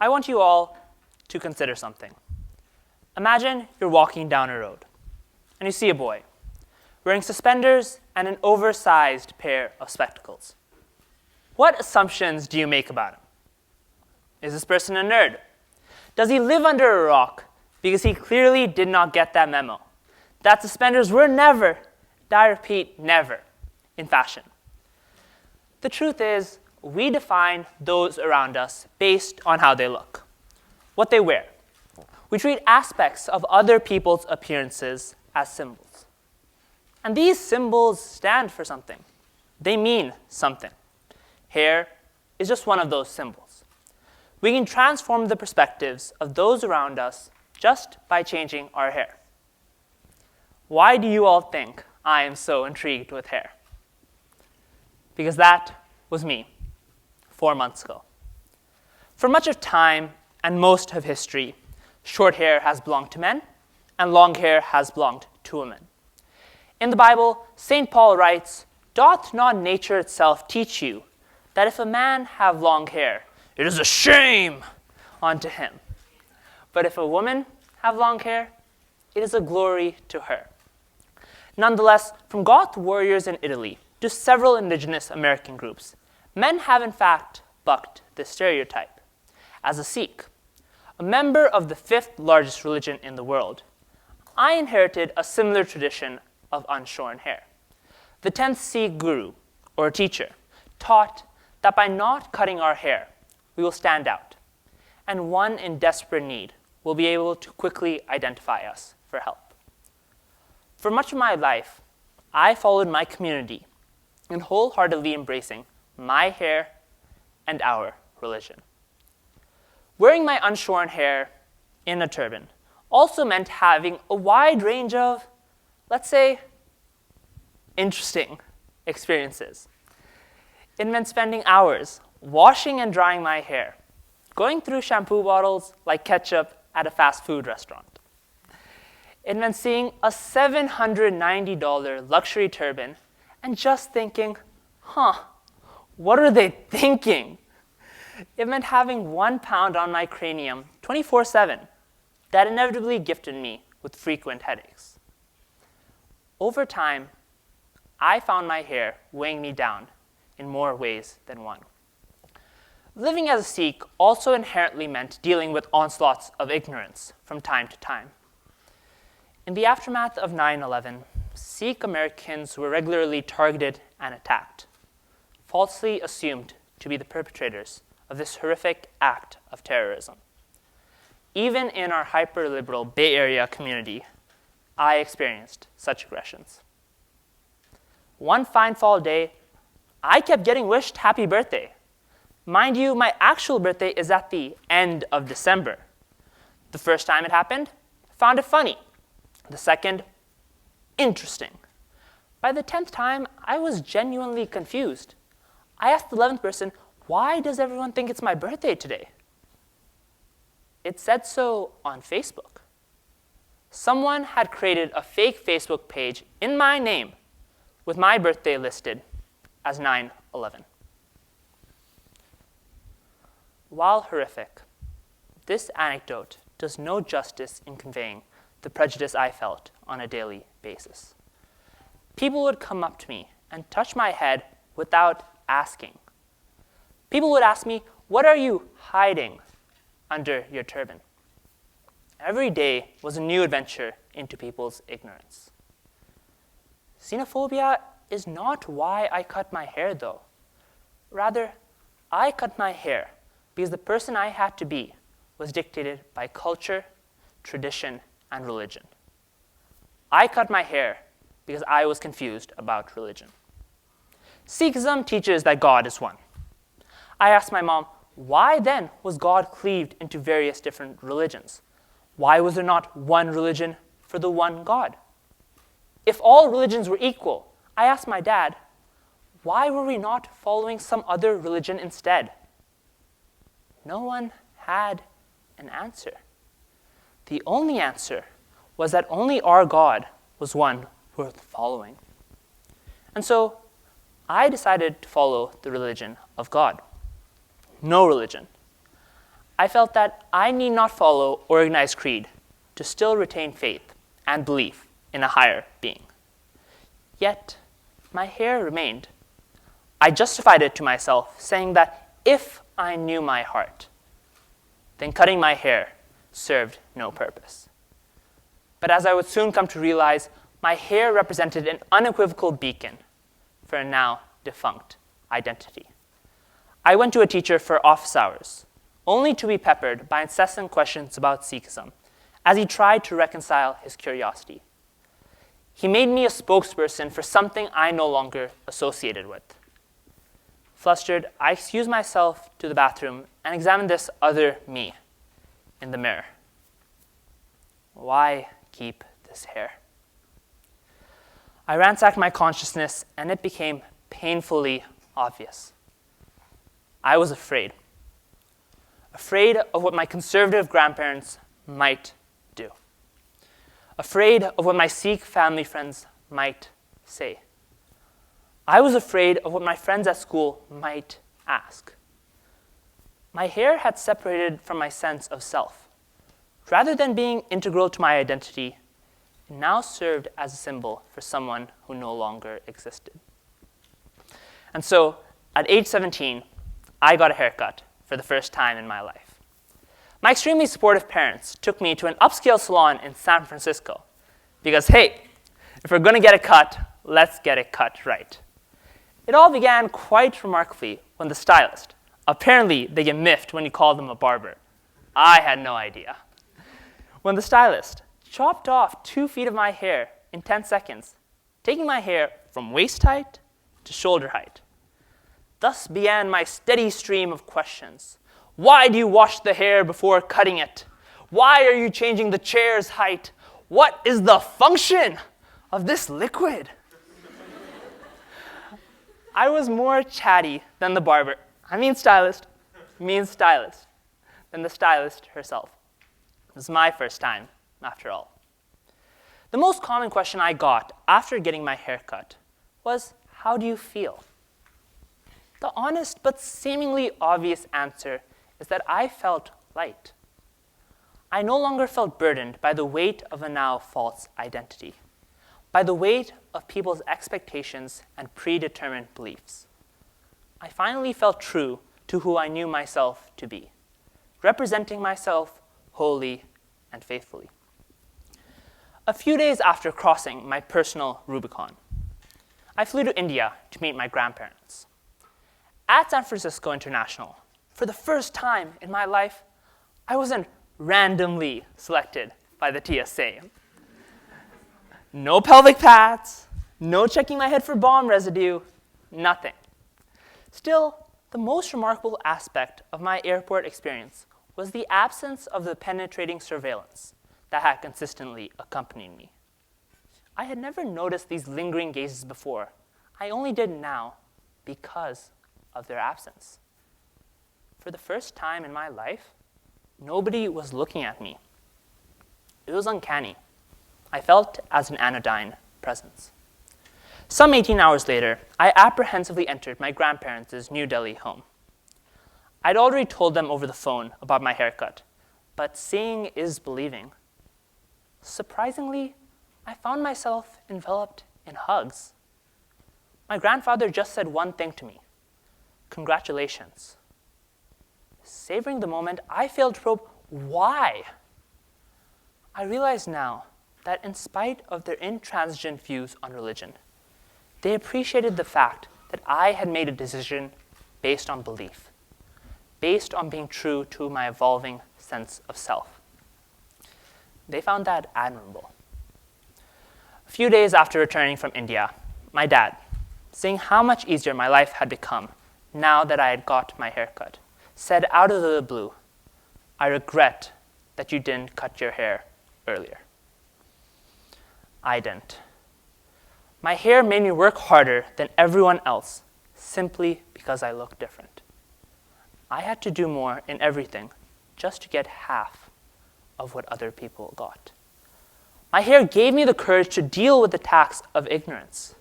I want you all to consider something. Imagine you're walking down a road, and you see a boy wearing suspenders and an oversized pair of spectacles. What assumptions do you make about him? Is this person a nerd? Does he live under a rock because he clearly did not get that memo that suspenders were never, I repeat, never, in fashion? The truth is, we define those around us based on how they look, what they wear. We treat aspects of other people's appearances as symbols. And these symbols stand for something. They mean something. Hair is just one of those symbols. We can transform the perspectives of those around us just by changing our hair. Why do you all think I am so intrigued with hair? Because that was me 4 months ago. For much of time and most of history, short hair has belonged to men, and long hair has belonged to women. In the Bible, St. Paul writes, "Doth not nature itself teach you that if a man have long hair, it is a shame unto him? But if a woman have long hair, it is a glory to her." Nonetheless, from Goth warriors in Italy to several indigenous American groups, men have in fact bucked this stereotype. As a Sikh, a member of the 5th largest religion in the world, I inherited a similar tradition of unshorn hair. The 10th Sikh guru, or teacher, taught that by not cutting our hair, we will stand out, and one in desperate need will be able to quickly identify us for help. For much of my life, I followed my community in wholeheartedly embracing my hair and our religion. Wearing my unshorn hair in a turban also meant having a wide range of, let's say, interesting experiences. It meant spending hours washing and drying my hair, going through shampoo bottles like ketchup at a fast food restaurant. It meant seeing a $790 luxury turban and just thinking, what are they thinking? It meant having 1 pound on my cranium 24/7 that inevitably gifted me with frequent headaches. Over time, I found my hair weighing me down in more ways than one. Living as a Sikh also inherently meant dealing with onslaughts of ignorance from time to time. In the aftermath of 9/11, Sikh Americans were regularly targeted and attacked, falsely assumed to be the perpetrators of this horrific act of terrorism. Even in our hyper-liberal Bay Area community, I experienced such aggressions. One fine fall day, I kept getting wished happy birthday. Mind you, my actual birthday is at the end of December. The first time it happened, I found it funny. The second, interesting. By the 10th time, I was genuinely confused. I asked the 11th person, "Why does everyone think it's my birthday today?" It said so on Facebook. Someone had created a fake Facebook page in my name with my birthday listed as 9/11. While horrific, this anecdote does no justice in conveying the prejudice I felt on a daily basis. People would come up to me and touch my head without asking. People would ask me, "What are you hiding under your turban?" Every day was a new adventure into people's ignorance. Xenophobia is not why I cut my hair, though. Rather, I cut my hair because the person I had to be was dictated by culture, tradition, and religion. I cut my hair because I was confused about religion. Sikhism teaches that God is one. I asked my mom, why then was God cleaved into various different religions? Why was there not one religion for the one God? If all religions were equal, I asked my dad, why were we not following some other religion instead? No one had an answer. The only answer was that only our God was one worth following. And so I decided to follow the religion of God. No religion. I felt that I need not follow organized creed to still retain faith and belief in a higher being. Yet, my hair remained. I justified it to myself, saying that if I knew my heart, then cutting my hair served no purpose. But as I would soon come to realize, my hair represented an unequivocal beacon for a now defunct identity. I went to a teacher for office hours, only to be peppered by incessant questions about Sikhism as he tried to reconcile his curiosity. He made me a spokesperson for something I no longer associated with. Flustered, I excused myself to the bathroom and examined this other me in the mirror. Why keep this hair? I ransacked my consciousness, and it became painfully obvious. I was afraid. Afraid of what my conservative grandparents might do. Afraid of what my Sikh family friends might say. I was afraid of what my friends at school might ask. My hair had separated from my sense of self. Rather than being integral to my identity, it now served as a symbol for someone who no longer existed. And so, at age 17, I got a haircut for the first time in my life. My extremely supportive parents took me to an upscale salon in San Francisco because, hey, if we're going to get a cut, let's get it cut right. It all began quite remarkably when the stylist, apparently they get miffed when you call them a barber. I had no idea. When the stylist chopped off 2 feet of my hair in 10 seconds, taking my hair from waist height to shoulder height. Thus began my steady stream of questions. Why do you wash the hair before cutting it? Why are you changing the chair's height? What is the function of this liquid? I was more chatty than the barber, stylist, than the stylist herself. It was my first time, after all. The most common question I got after getting my hair cut was, how do you feel? The honest but seemingly obvious answer is that I felt light. I no longer felt burdened by the weight of a now false identity, by the weight of people's expectations and predetermined beliefs. I finally felt true to who I knew myself to be, representing myself wholly and faithfully. A few days after crossing my personal Rubicon, I flew to India to meet my grandparents. At San Francisco International, for the first time in my life, I wasn't randomly selected by the TSA. No pelvic pats, no checking my head for bomb residue, nothing. Still, the most remarkable aspect of my airport experience was the absence of the penetrating surveillance that had consistently accompanied me. I had never noticed these lingering gazes before. I only did now because of their absence. For the first time in my life, nobody was looking at me. It was uncanny. I felt as an anodyne presence. Some 18 hours later, I apprehensively entered my grandparents' New Delhi home. I'd already told them over the phone about my haircut, but seeing is believing. Surprisingly, I found myself enveloped in hugs. My grandfather just said one thing to me: congratulations. Savoring the moment, I failed to probe why. I realize now that in spite of their intransigent views on religion, they appreciated the fact that I had made a decision based on belief, based on being true to my evolving sense of self. They found that admirable. A few days after returning from India, my dad, seeing how much easier my life had become now that I had got my haircut, said out of the blue, "I regret that you didn't cut your hair earlier." I didn't. My hair made me work harder than everyone else simply because I looked different. I had to do more in everything just to get half of what other people got. My hair gave me the courage to deal with the tax of ignorance.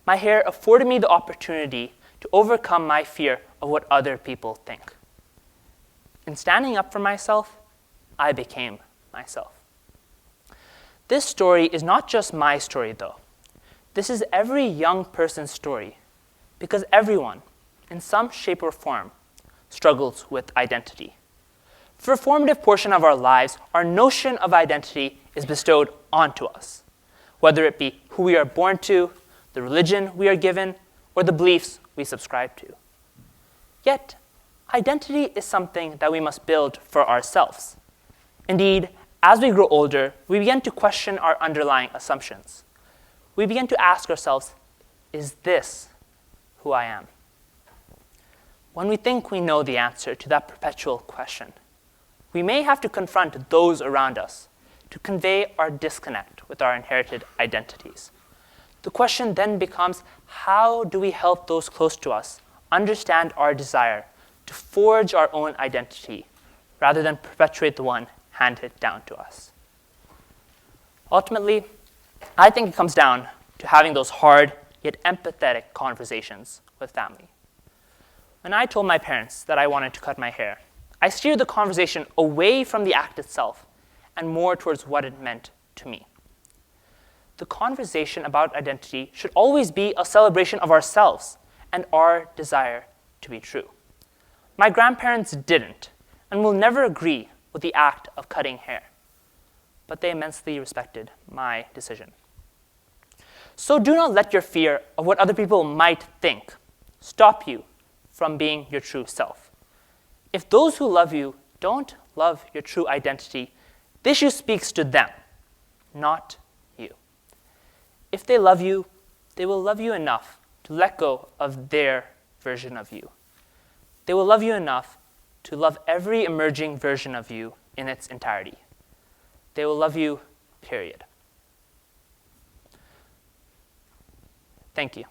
My hair afforded me the opportunity to overcome my fear of what other people think. In standing up for myself, I became myself. This story is not just my story, though. This is every young person's story, because everyone, in some shape or form, struggles with identity. For a formative portion of our lives, our notion of identity is bestowed onto us, whether it be who we are born to, the religion we are given, or the beliefs we subscribe to. Yet, identity is something that we must build for ourselves. Indeed, as we grow older, we begin to question our underlying assumptions. We begin to ask ourselves, is this who I am? When we think we know the answer to that perpetual question, we may have to confront those around us to convey our disconnect with our inherited identities. The question then becomes, how do we help those close to us understand our desire to forge our own identity rather than perpetuate the one handed down to us? Ultimately, I think it comes down to having those hard yet empathetic conversations with family. When I told my parents that I wanted to cut my hair, I steered the conversation away from the act itself and more towards what it meant to me. The conversation about identity should always be a celebration of ourselves and our desire to be true. My grandparents didn't and will never agree with the act of cutting hair, but they immensely respected my decision. So do not let your fear of what other people might think stop you from being your true self. If those who love you don't love your true identity, the issue speaks to them, not you. If they love you, they will love you enough to let go of their version of you. They will love you enough to love every emerging version of you in its entirety. They will love you, period. Thank you.